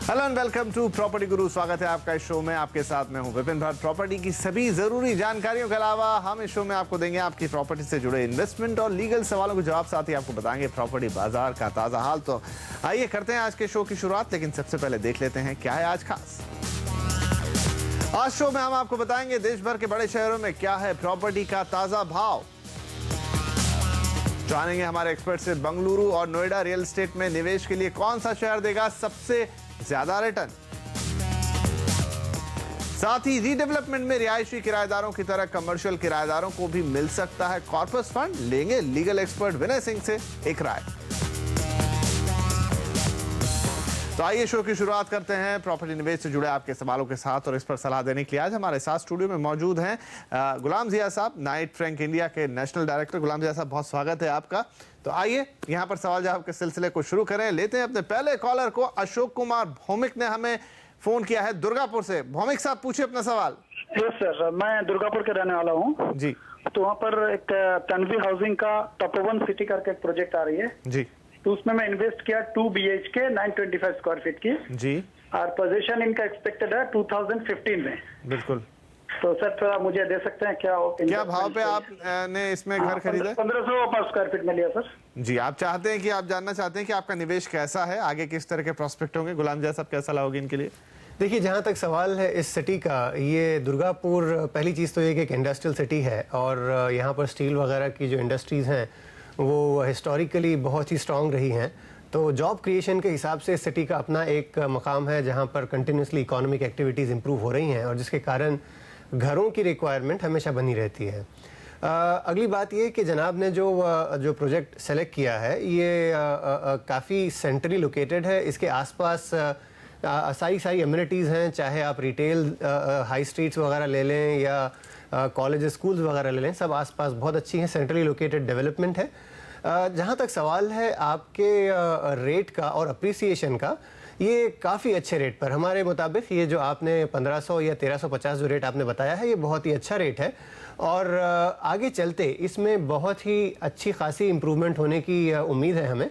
Hello and welcome to property guru. स्वागत है आपका इस शो में। आपके साथ मैं हूं विपिन भट्ट। प्रॉपर्टी की सभी जरूरी जानकारियों के अलावा हम इस शो में आपको देंगे आपकी प्रॉपर्टी से जुड़े इन्वेस्टमेंट और लीगल सवालों के जवाब, साथ ही आपको बताएंगे प्रॉपर्टी बाजार का ताजा हाल। तो आइए करते हैं आज के शो की शुरुआत, लेकिन सबसे पहले देख लेते हैं क्या है आज खास। आज शो में हम आपको बताएंगे देश भर के बड़े शहरों में क्या है प्रॉपर्टी का ताजा भाव। जानेंगे हमारे एक्सपर्ट से बंगलुरु और नोएडा रियल एस्टेट में निवेश के लिए कौन सा शहर देगा सबसे ज्यादा रिटर्न। साथ ही रीडेवलपमेंट में रिहायशी किराएदारों की तरह कमर्शियल किराएदारों को भी मिल सकता है कॉर्पस फंड। लेंगे लीगल एक्सपर्ट विनय सिंह से एक राय। तो आइए शो की शुरुआत करते हैं प्रॉपर्टी निवेश से जुड़े आपके सवालों के साथ, और इस पर सलाह देने के लिए आज हमारे साथ स्टूडियो में मौजूद हैं गुलाम जिया साहब, नाइट फ्रैंक इंडिया के नेशनल डायरेक्टर। गुलाम जिया साहब, बहुत स्वागत है आपका। तो आइए यहाँ पर सवाल जवाब के सिलसिले को शुरू करें। लेते हैं अपने पहले कॉलर को। अशोक कुमार भौमिक ने हमें फोन किया है दुर्गापुर से। भौमिक साहब, पूछिए अपना सवाल। यस सर, मैं दुर्गापुर के रहने वाला हूँ जी। तो वहाँ पर एक तन्वी हाउसिंग का टॉप 1 सिटी करके एक प्रोजेक्ट आ रही है जी। तो उसमें मैं इन्वेस्ट किया 2 BHK 925 स्क्वायर फीट की जी। और पोजीशन इनका एक्सपेक्टेड है 2015 में। बिल्कुल। तो सर थोड़ा मुझे दे सकते हैं क्या भाव पे आपने इसमें घर खरीदा? 1500 पर स्क्वायर फीट में लिया सर जी। आप चाहते हैं कि आप जानना चाहते हैं कि आपका निवेश कैसा है, आगे किस तरह के प्रोस्पेक्ट होंगे। गुलाम जी साहब, क्या सलाह होगी इनके लिए? देखिए, जहाँ तक सवाल है इस सिटी का, ये दुर्गापुर पहली चीज़ तो ये कि एक इंडस्ट्रियल सिटी है और यहाँ पर स्टील वगैरह की जो इंडस्ट्रीज़ हैं वो हिस्टोरिकली बहुत ही स्ट्रांग रही हैं। तो जॉब क्रिएशन के हिसाब से इस सिटी का अपना एक मकाम है जहाँ पर कंटिन्यूसली इकोनॉमिक एक्टिविटीज़ इंप्रूव हो रही हैं और जिसके कारण घरों की रिक्वायरमेंट हमेशा बनी रहती है। अगली बात ये कि जनाब ने जो प्रोजेक्ट सेलेक्ट किया है ये काफ़ी सेंट्रली लोकेटेड है। इसके आसपास सारी अम्यूनिटीज़ हैं, चाहे आप रिटेल हाई स्ट्रीट्स वगैरह ले लें या कॉलेज स्कूल्स वगैरह ले लें, सब आसपास बहुत अच्छी हैं। सेंट्रली लोकेटेड डेवलपमेंट है। जहाँ तक सवाल है आपके रेट का और अप्रिसिएशन का, ये काफ़ी अच्छे रेट पर, हमारे मुताबिक ये जो आपने 1500 या 1350 जो रेट आपने बताया है ये बहुत ही अच्छा रेट है और आगे चलते इसमें बहुत ही अच्छी खासी इम्प्रूवमेंट होने की उम्मीद है हमें।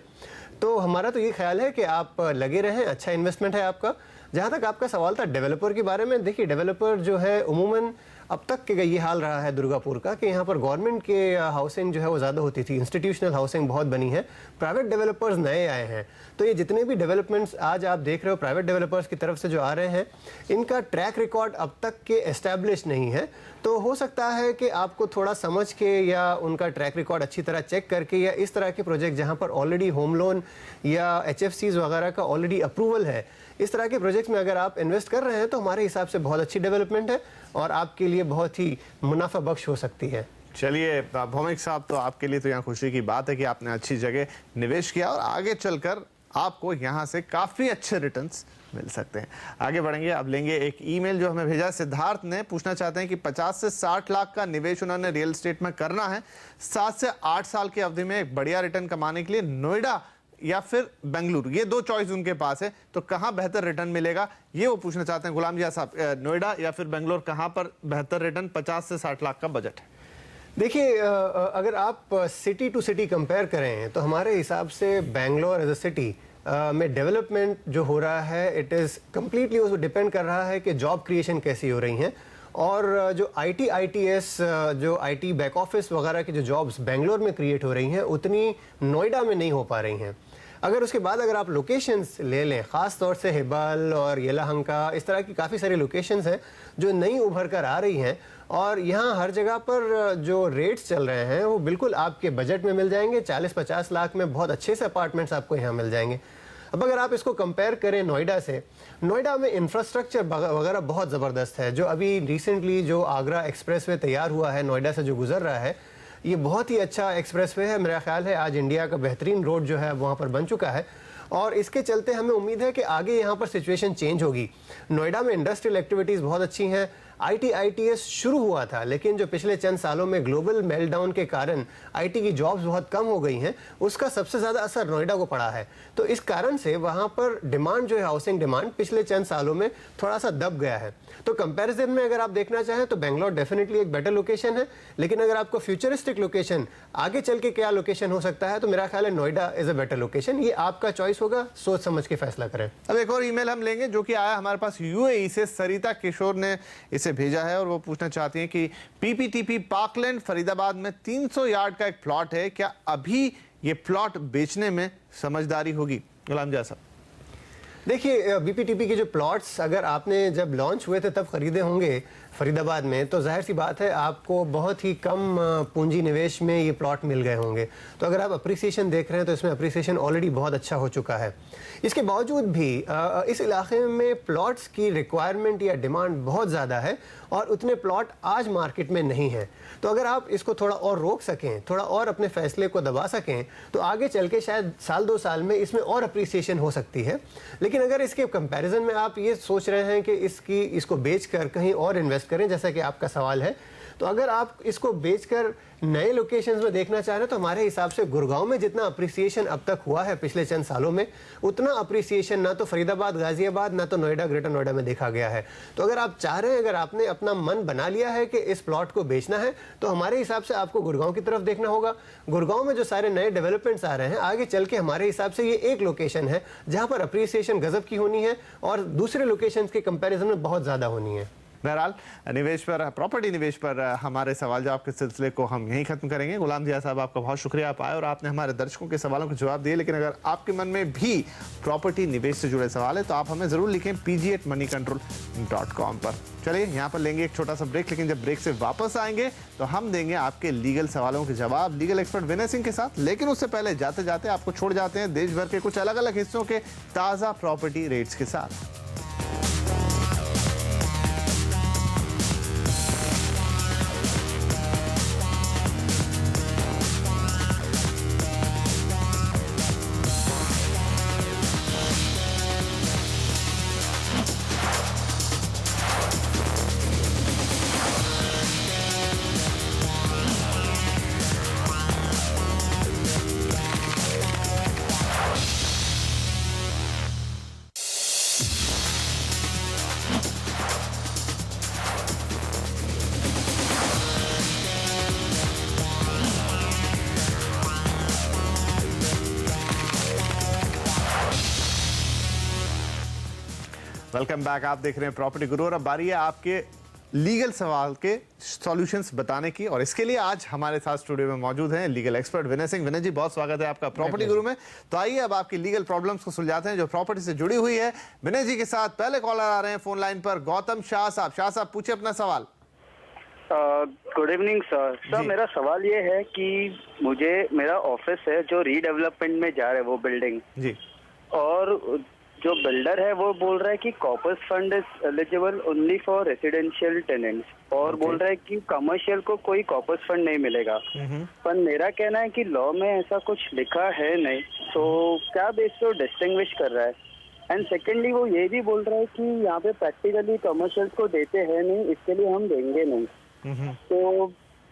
तो हमारा तो ये ख्याल है कि आप लगे रहें, अच्छा इन्वेस्टमेंट है आपका। जहाँ तक आपका सवाल था डेवलपर के बारे में, देखिए डेवलपर जो है उमूमन अब तक के ये हाल रहा है दुर्गापुर का कि यहाँ पर गवर्नमेंट के हाउसिंग जो है वो ज़्यादा होती थी, इंस्टीट्यूशनल हाउसिंग बहुत बनी है, प्राइवेट डेवलपर्स नए आए हैं। तो ये जितने भी डेवलपमेंट्स आज आप देख रहे हो प्राइवेट डेवलपर्स की तरफ से जो आ रहे हैं, इनका ट्रैक रिकॉर्ड अब तक के एस्टैब्लिश नहीं है। तो हो सकता है कि आपको थोड़ा समझ के या उनका ट्रैक रिकॉर्ड अच्छी तरह चेक करके या इस तरह के प्रोजेक्ट जहाँ पर ऑलरेडी होम लोन या HFCs वगैरह का ऑलरेडी अप्रूवल है, इस तरह के प्रोजेक्ट्स में अगर आप इन्वेस्ट कर रहे हैं तो हमारे हिसाब से बहुत अच्छी डेवलपमेंट है और आपके लिए बहुत ही मुनाफा बख्श हो सकती है। चलिए भौमिक साहब, तो आपके लिए तो यहाँ खुशी की बात है कि आपने अच्छी जगह निवेश किया और आगे चलकर आपको यहाँ से काफ़ी अच्छे रिटर्न्स मिल सकते हैं। आगे बढ़ेंगे, अब लेंगे एक ईमेल जो हमें भेजा। सिद्धार्थ ने पूछना चाहते हैं कि 50 से 60 लाख का निवेश उन्होंने रियल एस्टेट में करना है, 7 से 8 साल की अवधि में एक बढ़िया रिटर्न कमाने के लिए नोएडा या फिर बेंगलुरु, ये 2 चॉइस उनके पास है, तो कहाँ बेहतर रिटर्न मिलेगा ये वो पूछना चाहते हैं। गुलाम जी साहब, नोएडा या फिर बेंगलुरु, कहाँ पर बेहतर रिटर्न? 50 से 60 लाख का बजट है। देखिए, अगर आप सिटी टू सिटी कंपेयर करें तो हमारे हिसाब से बेंगलोर एज अ सिटी में डेवलपमेंट जो हो रहा है इट इज़ कम्प्लीटली उसको डिपेंड कर रहा है कि जॉब क्रिएशन कैसी हो रही हैं और जो ITS जो IT बैक ऑफिस वगैरह की जो जॉब्स बेंगलोर में क्रिएट हो रही हैं उतनी नोएडा में नहीं हो पा रही हैं। अगर उसके बाद अगर आप लोकेशंस ले लें, ख़ास तौर से हिबल और येलाहंका, इस तरह की काफ़ी सारी लोकेशंस हैं जो नई उभर कर आ रही हैं और यहाँ हर जगह पर जो रेट्स चल रहे हैं वो बिल्कुल आपके बजट में मिल जाएंगे। 40-50 लाख में बहुत अच्छे से अपार्टमेंट्स आपको यहाँ मिल जाएंगे। अब अगर आप इसको कंपेयर करें नोएडा से, नोएडा में इंफ्रास्ट्रक्चर वगैरह बहुत ज़बरदस्त है। जो अभी रिसेंटली जो आगरा एक्सप्रेसवे तैयार हुआ है नोएडा से जो गुजर रहा है, ये बहुत ही अच्छा एक्सप्रेसवे है। मेरा ख्याल है आज इंडिया का बेहतरीन रोड जो है वहाँ पर बन चुका है और इसके चलते हमें उम्मीद है कि आगे यहाँ पर सिचुएशन चेंज होगी। नोएडा में इंडस्ट्रियल एक्टिविटीज़ बहुत अच्छी हैं। ITITS शुरू हुआ था, लेकिन जो पिछले चंद सालों में ग्लोबल मेल्टडाउन के कारण IT की जॉब्स बहुत कम हो गई हैं, उसका सबसे ज़्यादा असर नोएडा को पड़ा है। तो इस कारण से वहाँ पर डिमांड जो है, हाउसिंग डिमांड पिछले चंद सालों में थोड़ा सा दब गया है। तो कंपैरिजन में अगर आप देखना चाहें तो बेंगलोर डेफिनेटली एक बेटर लोकेशन है, लेकिन अगर आपको फ्यूचरिस्टिक लोकेशन आगे चल के क्या लोकेशन हो सकता है, तो मेरा ख्याल है Noida is a better location. ये आपका चॉइस होगा, सोच समझ के फैसला करें। अब एक और ईमेल हम लेंगे जो कि आया हमारे पास UAE से। सरिता किशोर ने इसे भेजा है और वो पूछना चाहती हैं कि PPTP पार्कलैंड फरीदाबाद में 300 यार्ड का एक प्लॉट है, क्या अभी ये प्लॉट बेचने में समझदारी होगी? गुलाम जा साहब। देखिए, BPTP के जो प्लॉट्स अगर आपने जब लॉन्च हुए थे तब खरीदे होंगे फरीदाबाद में, तो जाहिर सी बात है आपको बहुत ही कम पूंजी निवेश में ये प्लॉट मिल गए होंगे। तो अगर आप अप्रिसिएशन देख रहे हैं तो इसमें अप्रिसिएशन ऑलरेडी बहुत अच्छा हो चुका है। इसके बावजूद भी इस इलाके में प्लॉट्स की रिक्वायरमेंट या डिमांड बहुत ज़्यादा है और उतने प्लॉट आज मार्केट में नहीं है। तो अगर आप इसको थोड़ा और रोक सकें, थोड़ा और अपने फैसले को दबा सकें, तो आगे चल के शायद साल 2 साल में इसमें और अप्रिसिएशन हो सकती है। लेकिन अगर इसके कंपैरिजन में आप ये सोच रहे हैं कि इसको बेचकर कहीं और इन्वेस्ट करें, जैसा कि आपका सवाल है, तो अगर आप इसको बेचकर नए लोकेशंस में देखना चाह रहे हैं तो हमारे हिसाब से गुड़गांव में जितना अप्रिसिएशन अब तक हुआ है पिछले चंद सालों में, उतना अप्रिसिएशन ना तो फरीदाबाद, गाजियाबाद, ना तो नोएडा, ग्रेटर नोएडा में देखा गया है। तो अगर आप चाह रहे हैं, अगर आपने अपना मन बना लिया है कि इस प्लॉट को बेचना है, तो हमारे हिसाब से आपको गुड़गांव की तरफ देखना होगा। गुड़गांव में जो सारे नए डेवलपमेंट्स आ रहे हैं, आगे चल के हमारे हिसाब से ये एक लोकेशन है जहां पर अप्रिसिएशन गजब की होनी है और दूसरे लोकेशंस के कंपैरिजन में बहुत ज्यादा होनी है। बहरहाल निवेश पर, प्रॉपर्टी निवेश पर हमारे सवाल जवाब के सिलसिले को हम यहीं खत्म करेंगे। गुलाम दिया साहब, आपका बहुत शुक्रिया, आप आए और आपने हमारे दर्शकों के सवालों के जवाब दिए। लेकिन अगर आपके मन में भी प्रॉपर्टी निवेश से जुड़े सवाल है तो आप हमें जरूर लिखें pg@moneycontrol.com पर। चलिए यहाँ पर लेंगे एक छोटा सा ब्रेक, लेकिन जब ब्रेक से वापस आएंगे तो हम देंगे आपके लीगल सवालों के जवाब लीगल एक्सपर्ट विनय सिंह के साथ। लेकिन उससे पहले जाते जाते आपको छोड़ जाते हैं देश भर के कुछ अलग अलग हिस्सों के ताज़ा प्रॉपर्टी रेट्स के साथ। वेलकम बैक, आप देख रहे हैं प्रॉपर्टी गुरु और अब बारी है आपके लीगल सवाल के सॉल्यूशंस बताने की। और इसके लिए आज हमारे साथ स्टूडियो में मौजूद हैं लीगल एक्सपर्ट विनय सिंह। विनय जी, बहुत स्वागत है आपका प्रॉपर्टी गुरु में। तो आइए अब आपकी लीगल प्रॉब्लम्स को सुलझाते हैं जो प्रॉपर्टी से जुड़ी हुई है। विनय जी के साथ पहले कॉलर आ रहे हैं फोन लाइन पर, गौतम शाह साहब। शाह साहब, पूछिए अपना सवाल। Good evening sir. मेरा सवाल ये है कि मेरा ऑफिस है जो रीडेवलपमेंट में जा रहा है वो बिल्डिंग जी, और जो बिल्डर है वो बोल रहा है कि corpus fund is eligible only for residential tenants और बोल रहा है कि कमर्शियल को कोई कॉर्पस फंड नहीं मिलेगा। पर मेरा कहना है कि लॉ में ऐसा कुछ लिखा है नहीं, तो क्या बेस पे डिस्टिंग्विश कर रहा है? एंड सेकेंडली वो ये भी बोल रहा है कि यहाँ पे प्रैक्टिकली कमर्शियल्स को देते हैं नहीं, इसके लिए हम देंगे नहीं। तो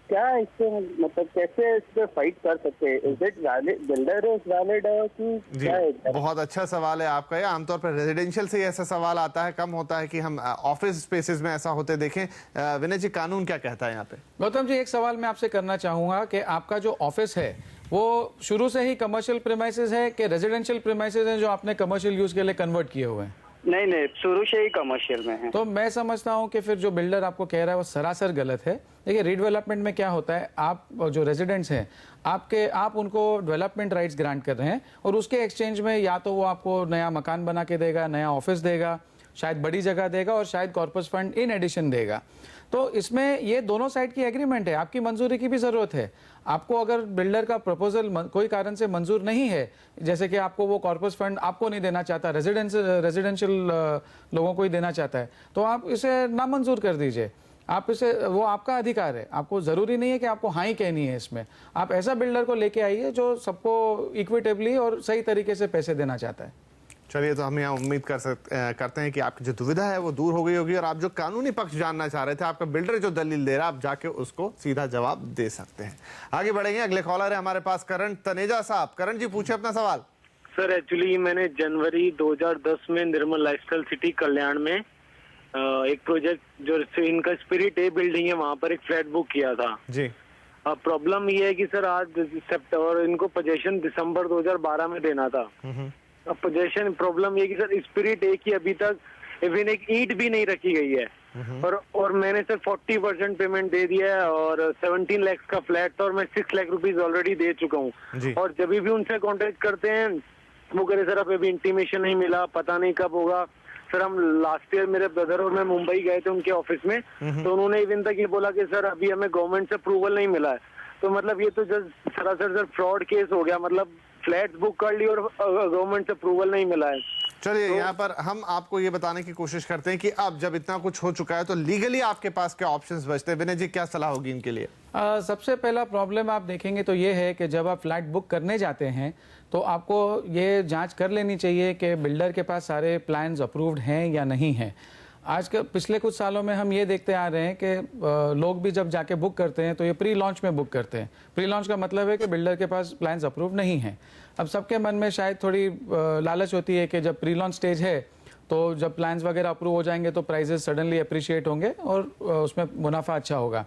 क्या इससे मतलब कैसे इस पे फाइट कर सकते हैं? Is it valid, builder is valid है कि क्या है? बहुत अच्छा सवाल है आपका। ये आमतौर पर रेजिडेंशियल से ऐसा सवाल आता है, कम होता है कि हम ऑफिस स्पेसेस में ऐसा होते देखें। विनय जी, कानून क्या कहता है यहाँ पे? गौतम जी, एक सवाल मैं आपसे करना चाहूंगा कि आपका जो ऑफिस है वो शुरू से ही कमर्शियल प्रीमाइसेस है कि रेजिडेंशियल प्रीमाइसेस हैं जो आपने कमर्शियल यूज के लिए कन्वर्ट किए हुए हैं? नहीं, शुरू से ही कमर्शियल में है। तो मैं समझता हूं कि फिर जो बिल्डर आपको कह रहा है वो सरासर गलत है। देखिए, रीडेवलपमेंट में क्या होता है, आप जो रेजिडेंट्स हैं आप उनको डेवलपमेंट राइट्स ग्रांट कर रहे हैं और उसके एक्सचेंज में या तो वो आपको नया मकान बना के देगा, नया ऑफिस देगा, शायद बड़ी जगह देगा और शायद कॉर्पस फंड इन एडिशन देगा। तो इसमें ये दोनों साइड की एग्रीमेंट है, आपकी मंजूरी की भी जरूरत है। आपको अगर बिल्डर का प्रपोजल कोई कारण से मंजूर नहीं है, जैसे कि आपको वो कॉर्पस फंड आपको नहीं देना चाहता, रेजिडेंशियल लोगों को ही देना चाहता है, तो आप इसे ना मंजूर कर दीजिए। आप इसे, वो आपका अधिकार है, आपको जरूरी नहीं है कि आपको हाँ ही कहनी है इसमें। आप ऐसा बिल्डर को लेके आइए जो सबको इक्विटेबली और सही तरीके से पैसे देना चाहता है। चलिए, तो हम यहाँ उम्मीद करते हैं कि आपकी जो दुविधा है वो दूर हो गई होगी और आप जो कानूनी पक्ष जानना चाह रहे थे, आपका बिल्डर जो दलील दे रहा है, आप जाके उसको सीधा जवाब दे सकते हैं। आगे बढ़ेंगे, अगले कॉलर है हमारे पास करण तनेजा साहब। करण जी, पूछे अपना सवाल। सर एक्चुअली मैंने जनवरी 2010 में निर्मल लाइफस्टाइल सिटी कल्याण में एक प्रोजेक्ट जो इनका स्पिरिट ए बिल्डिंग है वहाँ पर एक फ्लैट बुक किया था जी। अब प्रॉब्लम ये है कि सर आज सितंबर, इनको पोजेशन दिसंबर 2012 में देना था। अब पोजेशन प्रॉब्लम ये कि सर स्पिरिट ए की अभी तक इवन एक ईंट भी नहीं रखी गई है और मैंने सर 40% पेमेंट दे दिया है और 17 लाख का फ्लैट था और मैं 6 लाख रुपीज ऑलरेडी दे चुका हूँ। और जब भी उनसे कॉन्टेक्ट करते हैं वो कह रहे सर अभी इंटीमेशन नहीं मिला, पता नहीं कब होगा। सर हम लास्ट ईयर मेरे ब्रदर और मैं मुंबई गए थे उनके ऑफिस में, तो उन्होंने इवन तक ये बोला कि सर अभी हमें गवर्नमेंट से अप्रूवल नहीं मिला है। तो मतलब ये तो जस्ट सरासर सर फ्रॉड केस हो गया, मतलब फ्लैट बुक कर ली और गवर्नमेंट से अप्रूवल नहीं मिला है। चलिए, यहाँ पर हम आपको ये बताने की कोशिश करते हैं कि अब जब इतना कुछ हो चुका है तो लीगली आपके पास क्या ऑप्शंस बचते हैं। विनय जी, क्या सलाह होगी इनके लिए? सबसे पहला प्रॉब्लम आप देखेंगे तो ये है कि जब आप फ्लैट बुक करने जाते हैं तो आपको ये जांच कर लेनी चाहिए कि बिल्डर के पास सारे प्लान्स अप्रूव्ड हैं या नहीं हैं। आज के पिछले कुछ सालों में हम ये देखते आ रहे हैं कि लोग भी जब जाके बुक करते हैं तो ये प्री लॉन्च में बुक करते हैं। प्री लॉन्च का मतलब है कि बिल्डर के पास प्लान्स अप्रूव नहीं हैं। अब सबके मन में शायद थोड़ी लालच होती है कि जब प्री लॉन्च स्टेज है तो जब प्लान्स वगैरह अप्रूव हो जाएंगे तो प्राइजेस सडनली अप्रिशिएट होंगे और उसमें मुनाफा अच्छा होगा।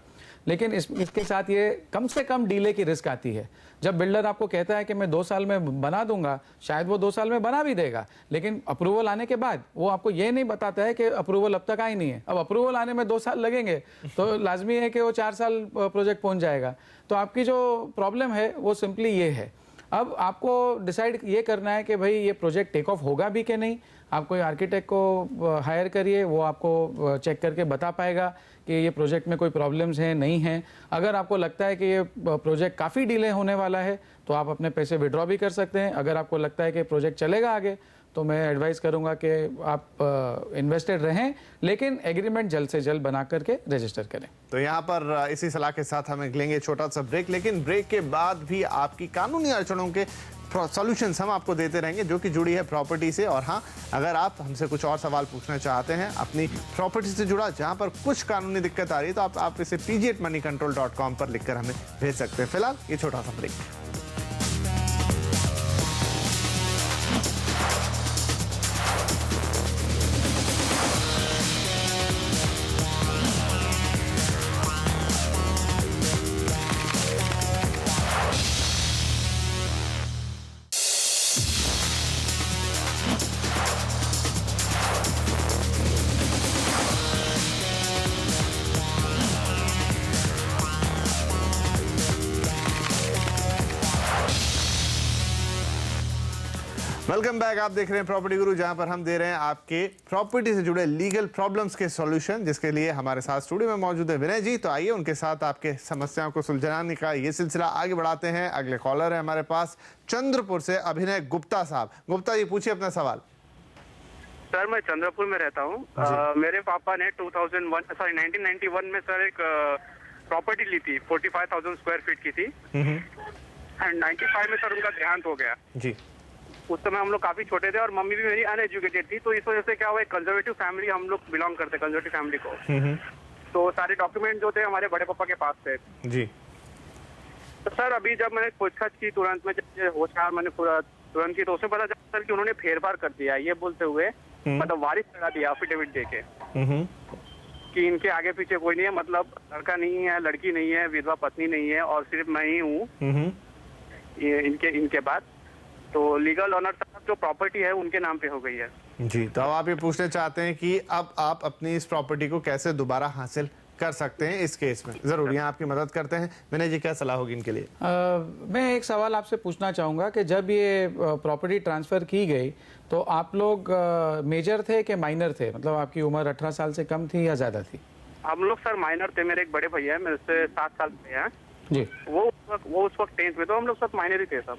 लेकिन इसके साथ ये कम से कम डीले की रिस्क आती है। जब बिल्डर आपको कहता है कि मैं 2 साल में बना दूंगा, शायद वो 2 साल में बना भी देगा, लेकिन अप्रूवल आने के बाद वो आपको ये नहीं बताता है कि अप्रूवल अब तक आई नहीं है। अब अप्रूवल आने में 2 साल लगेंगे तो लाजमी है कि वो 4 साल प्रोजेक्ट पहुंच जाएगा। तो आपकी जो प्रॉब्लम है वो सिंपली ये है। अब आपको डिसाइड ये करना है कि भाई ये प्रोजेक्ट टेक ऑफ होगा भी कि नहीं। आप कोई आर्किटेक्ट को हायर करिए, वो आपको चेक करके बता पाएगा कि ये प्रोजेक्ट में कोई प्रॉब्लम्स हैं नहीं हैं। अगर आपको लगता है कि ये प्रोजेक्ट काफ़ी डिले होने वाला है तो आप अपने पैसे विड्रॉ भी कर सकते हैं। अगर आपको लगता है कि प्रोजेक्ट चलेगा आगे तो मैं एडवाइस करूंगा कि आप इन्वेस्टेड रहें, लेकिन एग्रीमेंट जल्द से जल्द बना करके रजिस्टर करें। तो यहाँ पर इसी सलाह के साथ हम लेंगे छोटा सा ब्रेक, लेकिन ब्रेक के बाद भी आपकी कानूनी अड़चनों के सॉल्यूशंस हम आपको देते रहेंगे जो कि जुड़ी है प्रॉपर्टी से। और हाँ, अगर आप हमसे कुछ और सवाल पूछना चाहते हैं अपनी प्रॉपर्टी से जुड़ा, जहां पर कुछ कानूनी दिक्कत आ रही है, तो आप इसे pg@moneycontrol.com पर लिखकर हमें भेज सकते हैं। फिलहाल ये छोटा सा ब्रेक। Welcome back. आप देख रहे हैं प्रॉपर्टी गुरु, जहां पर हम दे रहे हैं आपके प्रॉपर्टी से जुड़े लीगल प्रॉब्लम्स के सॉल्यूशन, जिसके लिए हमारे साथ स्टूडियो में मौजूद है विनय जी। तो आइए उनके साथ आपके समस्याओं को सुलझाने का ये सिलसिला आगे बढ़ाते हैं। अगले कॉलर है हमारे पास चंद्रपुर से अभिनय गुप्ता साहब। गुप्ता जी, पूछिए अपना सवाल। सर, मैं चंद्रपुर में रहता हूँ। मेरे पापा ने 1991 में सर एक प्रॉपर्टी ली थी, 45,000 स्क्वायर फीट की थी। एंड 95 में सर उनका देहांत हो गया जी। उस समय हम लोग काफी छोटे थे और मम्मी भी मेरी अनएजुकेटेड थी, तो इस वजह से क्या हुआ, एक कंजर्वेटिव फैमिली हम लोग बिलोंग करते, कंजर्वेटिव फैमिली को। तो सारे डॉक्यूमेंट जो थे हमारे बड़े पापा के पास थे जी। तो सर अभी जब मैंने पूछताछ की तुरंत में, जब होशियार मैंने तुरंत की, तो उसे पता चला सर कि उन्होंने फेरफार कर दिया, ये बोलते हुए मतलब वारिस लगा दिया एफिडेविट देके कि इनके आगे पीछे कोई नहीं है, मतलब लड़का नहीं है, लड़की नहीं है, विधवा पत्नी नहीं है और सिर्फ मैं ही हूँ इनके बाद। तो लीगल ऑनर साहब जो प्रॉपर्टी है उनके नाम पे हो गई है जी। तो अब आप ये पूछना चाहते हैं कि अब आप अपनी इस प्रॉपर्टी को कैसे दोबारा हासिल कर सकते हैं इस केस में। जरूर यहाँ आपकी मदद करते हैं। विनय जी, क्या सलाह होगी इनके लिए? मैं एक सवाल आपसे पूछना चाहूँगा कि जब ये प्रॉपर्टी ट्रांसफ़र की गई तो आप लोग मेजर थे कि माइनर थे? मतलब आपकी उम्र 18 साल से कम थी या ज़्यादा थी? हम लोग सर माइनर थे। मेरे एक बड़े भैया है, मेरे से 7 साल बड़े हैं जी। वो उस वक्त 10th में, तो हम लोग सब माइनर ही थे सब।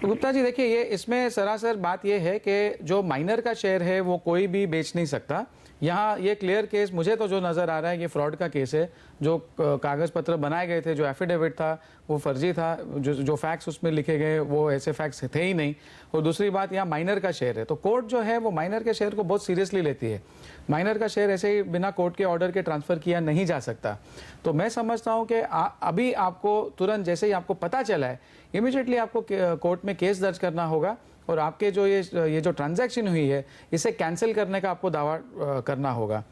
तो गुप्ता जी देखिए, ये इसमें सरासर बात ये है कि जो माइनर का शेयर है वो कोई भी बेच नहीं सकता, यहाँ ये क्लियर केस मुझे तो जो नज़र आ रहा है ये फ्रॉड का केस है। जो कागज़ पत्र बनाए गए थे, जो एफिडेविट था वो फर्जी था, जो फैक्ट्स उसमें लिखे गए वो ऐसे फैक्ट्स थे ही नहीं। और दूसरी बात, यहाँ माइनर का शेयर है, तो कोर्ट जो है वो माइनर के शेयर को बहुत सीरियसली लेती है। माइनर का शेयर ऐसे ही बिना कोर्ट के ऑर्डर के ट्रांसफ़र किया नहीं जा सकता। तो मैं समझता हूँ कि अभी आपको तुरंत जैसे ही आपको पता चला है इमीडिएटली आपको कोर्ट में केस दर्ज करना होगा और आपके जो ये जो ट्रांजैक्शन हुई है इसे कैंसिल करने का आपको दावा करना होगा।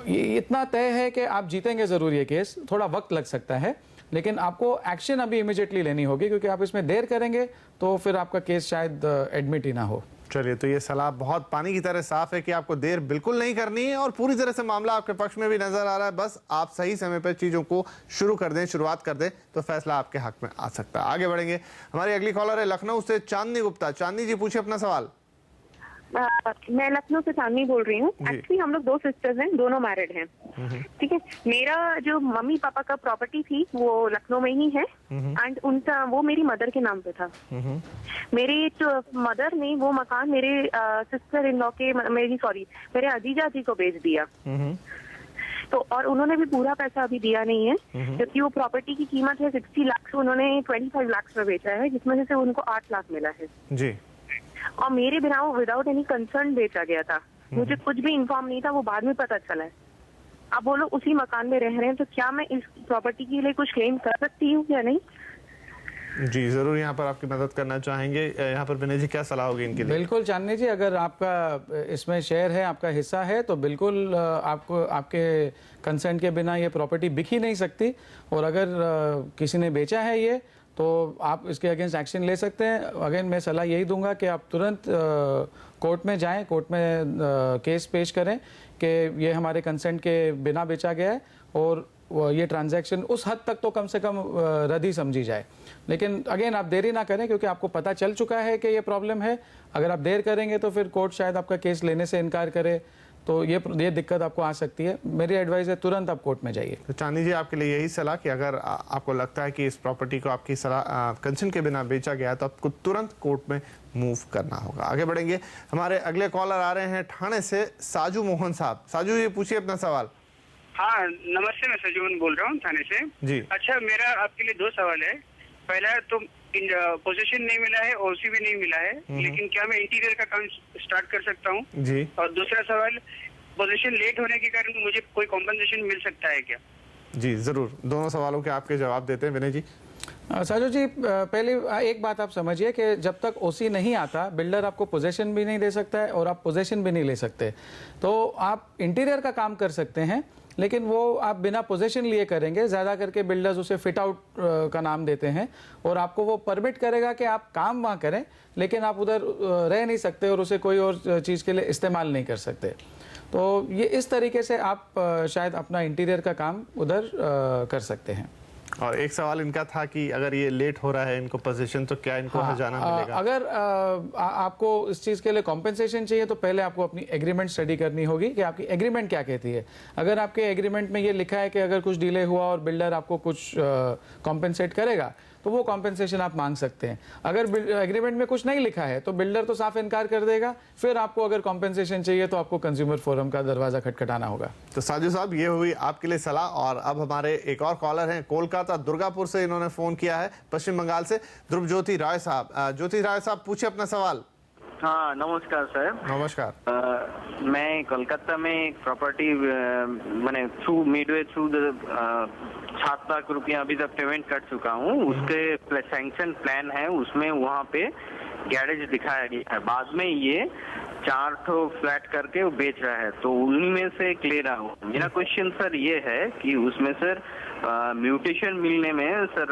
ये इतना तय है कि आप जीतेंगे ज़रूर ये केस, थोड़ा वक्त लग सकता है लेकिन आपको एक्शन अभी इमीडिएटली लेनी होगी, क्योंकि आप इसमें देर करेंगे तो फिर आपका केस शायद एडमिट ही ना हो। चलिए, तो ये सलाह बहुत पानी की तरह साफ है कि आपको देर बिल्कुल नहीं करनी है और पूरी तरह से मामला आपके पक्ष में भी नजर आ रहा है। बस आप सही समय पर चीजों को शुरू कर दें, शुरुआत कर दें तो फैसला आपके हक में आ सकता है। आगे बढ़ेंगे, हमारी अगली कॉलर है लखनऊ से चांदनी गुप्ता। चांदनी जी, पूछिए अपना सवाल। मैं लखनऊ से चांदनी बोल रही हूँ। एक्चुअली हम लोग 2 सिस्टर्स हैं, दोनों मैरिड हैं, ठीक है। मेरा जो मम्मी पापा का प्रॉपर्टी थी वो लखनऊ में ही है एंड उनका वो मेरी मदर के नाम पे था। मेरी जो मदर ने वो मकान मेरे सिस्टर इन लॉ के मेरे अजीजा जी को बेच दिया। तो और उन्होंने भी पूरा पैसा अभी दिया नहीं है, जबकि वो प्रॉपर्टी की कीमत है 60 लाख, उन्होंने 25 लाख में बेचा है, जिसमें से उनको 8 लाख मिला है जी। और मेरे बिना वो विदाउट एनी कंसर्न बेचा गया था। मुझे कुछ भी इन्फॉर्म नहीं था, वो बाद में पता चला है। अब वो लोग उसी मकान में रह रहे हैं, तो क्या मैं इस प्रॉपर्टी के लिए कुछ क्लेम कर सकती हूँ या नहीं? जी जरूर, यहाँ पर आपकी मदद करना चाहेंगे। यहाँ पर विनय जी, क्या सलाह होगी इनके लिए? बिल्कुल चांदनी जी, अगर आपका इसमें शेयर है, आपका हिस्सा है, तो बिल्कुल आपको आपके कंसेंट के बिना ये प्रॉपर्टी बिक ही नहीं सकती। और अगर किसी ने बेचा है ये, तो आप इसके अगेंस्ट एक्शन ले सकते हैं। अगेन मैं सलाह यही दूंगा कि आप तुरंत कोर्ट में जाएं, कोर्ट में केस पेश करें कि ये हमारे कंसेंट के बिना बेचा गया है और ये ट्रांजैक्शन उस हद तक तो कम से कम रद्द ही समझी जाए। लेकिन अगेन आप देरी ना करें, क्योंकि आपको पता चल चुका है कि ये प्रॉब्लम है। अगर आप देर करेंगे तो फिर कोर्ट शायद आपका केस लेने से इनकार करे, तो ये दिक्कत आपको आ सकती है। मेरी एडवाइस है तुरंत आप कोर्ट में जाइए। तो चांदनी जी, आपके लिए यही सलाह कि अगर आपको लगता है कि इस प्रॉपर्टी को आपकी सलाह कंसेंट के बिना बेचा गया है तो आपको तुरंत कोर्ट में मूव करना होगा। आगे बढ़ेंगे, हमारे अगले कॉलर आ रहे हैं ठाणे से साजू मोहन साहब। साजू जी, पूछिए अपना सवाल। हाँ नमस्ते, मैं सजून बोल रहा हूँ थाने से जी। अच्छा, मेरा आपके लिए 2 सवाल है। पहला तो पोजीशन नहीं मिला है, ओसी भी नहीं मिला है, लेकिन क्या मैं इंटीरियर का काम स्टार्ट कर सकता हूँ? जी। और दूसरा सवाल, पोजीशन लेट होने के कारण मुझे कोई कॉम्पनसेशन मिल सकता है क्या? जी जरूर, दोनों सवालों के आपके जवाब देते हैं विनय जी। साजू जी, पहले एक बात आप समझिए कि जब तक ओसी नहीं आता, बिल्डर आपको पोजीशन भी नहीं दे सकता है और आप पोजीशन भी नहीं ले सकते। तो आप इंटीरियर का काम कर सकते हैं, लेकिन वो आप बिना पोजीशन लिए करेंगे। ज़्यादा करके बिल्डर्स उसे फिट आउट का नाम देते हैं और आपको वो परमिट करेगा कि आप काम वहाँ करें, लेकिन आप उधर रह नहीं सकते और उसे कोई और चीज़ के लिए इस्तेमाल नहीं कर सकते। तो ये इस तरीके से आप शायद अपना इंटीरियर का काम उधर कर सकते हैं। और एक सवाल इनका था कि अगर ये लेट हो रहा है इनको पोजीशन, तो क्या इनको हर्जाना मिलेगा? अगर आपको इस चीज़ के लिए कॉम्पेंसेशन चाहिए तो पहले आपको अपनी एग्रीमेंट स्टडी करनी होगी कि आपकी एग्रीमेंट क्या कहती है। अगर आपके एग्रीमेंट में ये लिखा है कि अगर कुछ डिले हुआ और बिल्डर आपको कुछ कॉम्पेंसेट करेगा तो वो कॉम्पेंसेशन आप मांग सकते हैं। अगर एग्रीमेंट में कुछ नहीं लिखा है तो बिल्डर तो साफ इनकार कर देगा, फिर आपको अगर कॉम्पेंसेशन चाहिए तो आपको कंज्यूमर फोरम का दरवाजा खटखटाना होगा। तो साजू साहब, ये हुई आपके लिए सलाह। और अब हमारे एक और कॉलर हैं कोलकाता दुर्गापुर से, इन्होंने फोन किया है पश्चिम बंगाल से, ध्रुव ज्योति राय साहब। ज्योति राय साहब, पूछिए अपना सवाल। हाँ नमस्कार सर। नमस्कार। मैं कोलकाता में एक प्रॉपर्टी मैंने थ्रू मिडवे थ्रू 7 लाख रुपया अभी तक पेमेंट कर चुका हूँ। उसके सैंक्शन प्लान है, उसमें वहाँ पे गैरेज दिखाया गया है। बाद में ये 4 फ्लैट करके वो बेच रहा है, तो उन्हीं में से एक ले रहा हूँ। मेरा क्वेश्चन सर ये है कि उसमें सर म्यूटेशन मिलने में सर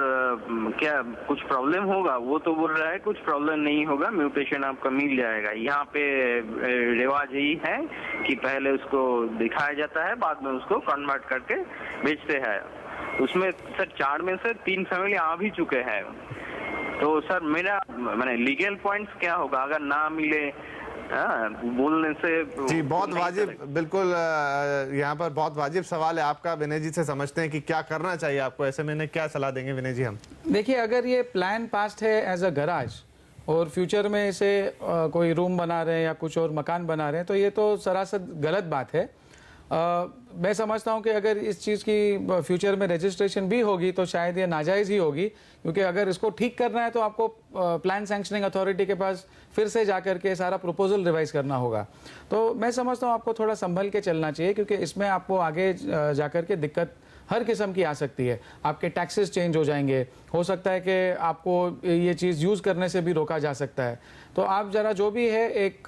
क्या कुछ प्रॉब्लम होगा? वो तो बोल रहा है कुछ प्रॉब्लम नहीं होगा, म्यूटेशन आपका मिल जाएगा। यहाँ पे रिवाज यही है कि पहले उसको दिखाया जाता है, बाद में उसको कन्वर्ट करके बेचते हैं। उसमें सर 4 में से 3 फैमिली आ भी चुके हैं। तो सर मेरा मैंने लीगल पॉइंट्स क्या होगा अगर ना मिले बोलने से? जी बहुत वाजिब, बिल्कुल यहाँ पर बहुत वाजिब सवाल है आपका। विनय जी से समझते हैं कि क्या करना चाहिए आपको, ऐसे में क्या सलाह देंगे विनय जी हम? देखिए, अगर ये प्लान पास्ट है एज अ गराज और फ्यूचर में इसे कोई रूम बना रहे हैं या कुछ और मकान बना रहे हैं, तो ये तो सरासर गलत बात है। मैं समझता हूं कि अगर इस चीज़ की फ्यूचर में रजिस्ट्रेशन भी होगी तो शायद ये नाजायज़ ही होगी, क्योंकि अगर इसको ठीक करना है तो आपको प्लान सैंक्शनिंग अथॉरिटी के पास फिर से जाकर के सारा प्रपोजल रिवाइज करना होगा। तो मैं समझता हूं आपको थोड़ा संभल के चलना चाहिए, क्योंकि इसमें आपको आगे जाकर के दिक्कत हर किस्म की आ सकती है। आपके टैक्सेस चेंज हो जाएंगे, हो सकता है कि आपको ये चीज़ यूज़ करने से भी रोका जा सकता है। तो आप ज़रा जो भी है एक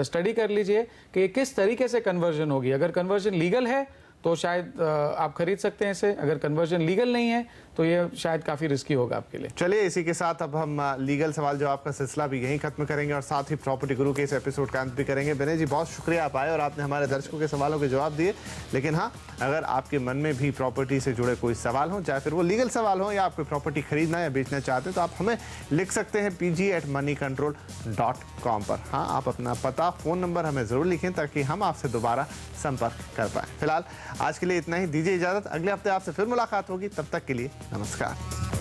स्टडी कर लीजिए कि किस तरीके से कन्वर्जन होगी। अगर कन्वर्जन लीगल है तो शायद आप खरीद सकते हैं इसे, अगर कन्वर्जन लीगल नहीं है तो ये शायद काफ़ी रिस्की होगा आपके लिए। चलिए इसी के साथ अब हम लीगल सवाल जवाब का सिलसिला भी यहीं खत्म करेंगे और साथ ही प्रॉपर्टी गुरु के इस एपिसोड का अंत भी करेंगे। विनय जी, बहुत शुक्रिया आप आए और आपने हमारे दर्शकों के सवालों के जवाब दिए। लेकिन हाँ, अगर आपके मन में भी प्रॉपर्टी से जुड़े कोई सवाल हो, चाहे फिर वो लीगल सवाल हो या आप कोई प्रॉपर्टी खरीदना या बेचना चाहते हैं, तो आप हमें लिख सकते हैं pg@moneycontrol.com पर। हाँ, आप अपना पता, फ़ोन नंबर हमें ज़रूर लिखें ताकि हम आपसे दोबारा संपर्क कर पाएँ। फिलहाल आज के लिए इतना ही, दीजिए इजाज़त। अगले हफ्ते आपसे फिर मुलाकात होगी, तब तक के लिए नमस्कार।